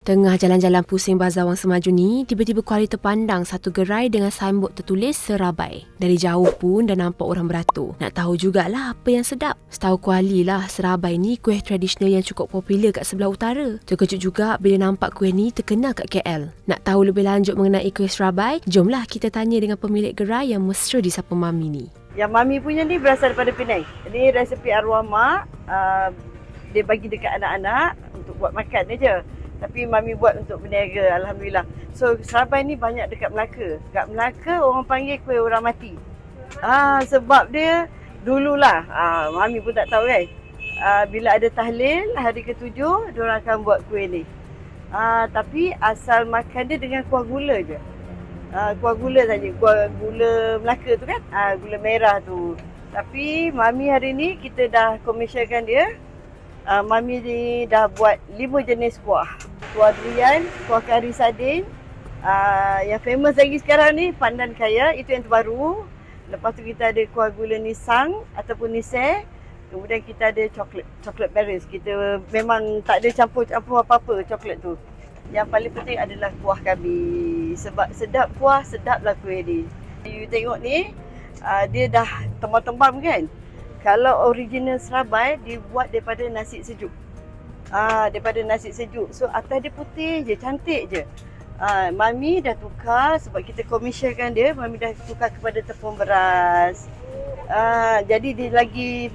Tengah jalan-jalan pusing Bazar Wang Semaju ni, tiba-tiba Kuali terpandang satu gerai dengan signboard tertulis Serabai. Dari jauh pun dah nampak orang beratur. Nak tahu jugalah apa yang sedap. Setahu Kuali lah, Serabai ni kuih tradisional yang cukup popular kat sebelah utara. Terkejut juga bila nampak kuih ni terkenal kat KL. Nak tahu lebih lanjut mengenai kuih Serabai? Jomlah kita tanya dengan pemilik gerai yang mesra disapa Mami ni. Yang Mami punya ni berasal daripada Penang. Ini resepi arwah mak. Dia bagi dekat anak-anak untuk buat makan je. Tapi Mami buat untuk berniaga, Alhamdulillah. So, Serabai ni banyak dekat Melaka. Dekat Melaka, orang panggil kuih orang mati. Sebab dia dululah, Mami pun tak tahu kan. Bila ada tahlil, hari ke-7, diorang akan buat kuih ni. Tapi asal makan dia dengan kuah gula je. Kuah gula saja, kuah gula Melaka tu kan. Gula merah tu. Tapi Mami hari ni, kita dah komersialkan dia. Mami ni dah buat 5 jenis kuah. Kuah durian, kuah kari sardin. Yang famous lagi sekarang ni pandan kaya, itu yang terbaru. Lepas tu kita ada kuah gula nisang ataupun niseh. Kemudian kita ada coklat berries. Kita memang tak ada campur-campur apa-apa coklat tu. Yang paling penting adalah kuah kami. Sebab sedap kuah, sedaplah kuih ni. You tengok ni, dia dah tembam-tembam kan. Kalau original Serabai, dia buat daripada nasi sejuk. Daripada nasi sejuk. So, atas dia putih je, cantik je. Mami dah tukar sebab kita komersialkan dia. Mami dah tukar kepada tepung beras. Jadi, dia lagi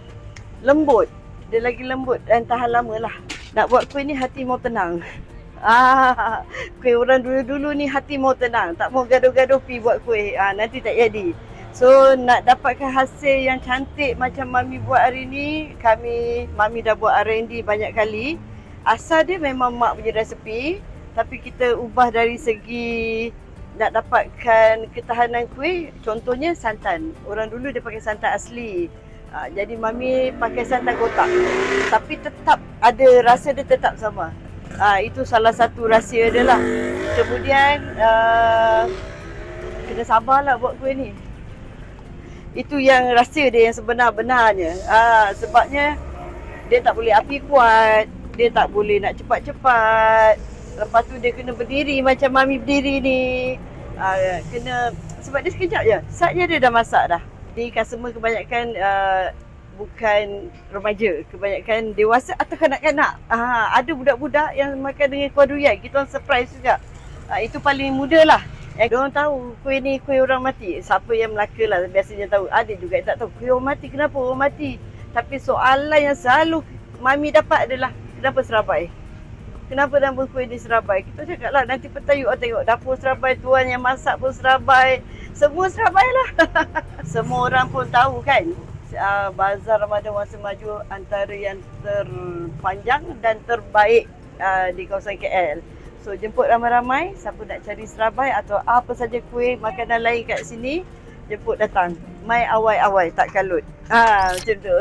lembut. Dia lagi lembut dan tahan lama lah. Nak buat kuih ni, hati mau tenang. Kuih orang dulu-dulu ni hati mau tenang. Tak mau gaduh-gaduh pi buat kuih. Nanti tak jadi. So, nak dapatkan hasil yang cantik macam Mami buat hari ni, Mami dah buat R&D banyak kali. Asal dia memang mak punya resepi, tapi kita ubah dari segi nak dapatkan ketahanan kuih. Contohnya santan. Orang dulu dia pakai santan asli. Jadi Mami pakai santan kotak. Tapi tetap ada rasa dia tetap sama. Itu salah satu rahsia dia lah. Kemudian, kena sabarlah buat kuih ni. Itu yang rahsia dia yang sebenar-benarnya. Sebabnya dia tak boleh api kuat, dia tak boleh nak cepat-cepat. Lepas tu dia kena berdiri macam Mami berdiri ni. Sebab dia sekejap je. Saatnya dia dah masak dah. Ni customer kebanyakan bukan remaja, kebanyakan dewasa atau kanak-kanak. Ada budak-budak yang makan dengan kuah durian. Kita orang surprise juga. Itu paling muda lah. Diorang tahu kuih ni kuih orang mati. Siapa yang Melaka lah biasanya tahu. Ada juga yang tak tahu kuih orang mati. Kenapa orang mati? Tapi soalan yang selalu Mami dapat adalah kenapa Serabai? Kenapa nama kuih ni Serabai? Kita cakap lah nanti petang you tengok dapur Serabai, tuan yang masak pun Serabai. Semua Serabai lah. Semua orang pun tahu kan. Bazar Ramadan Wang Semaju antara yang terpanjang dan terbaik di kawasan KL. So, jemput ramai-ramai, siapa nak cari Serabai atau apa saja kuih, makanan lain kat sini, jemput datang. Mai awai-awai, tak kalut. Macam tu.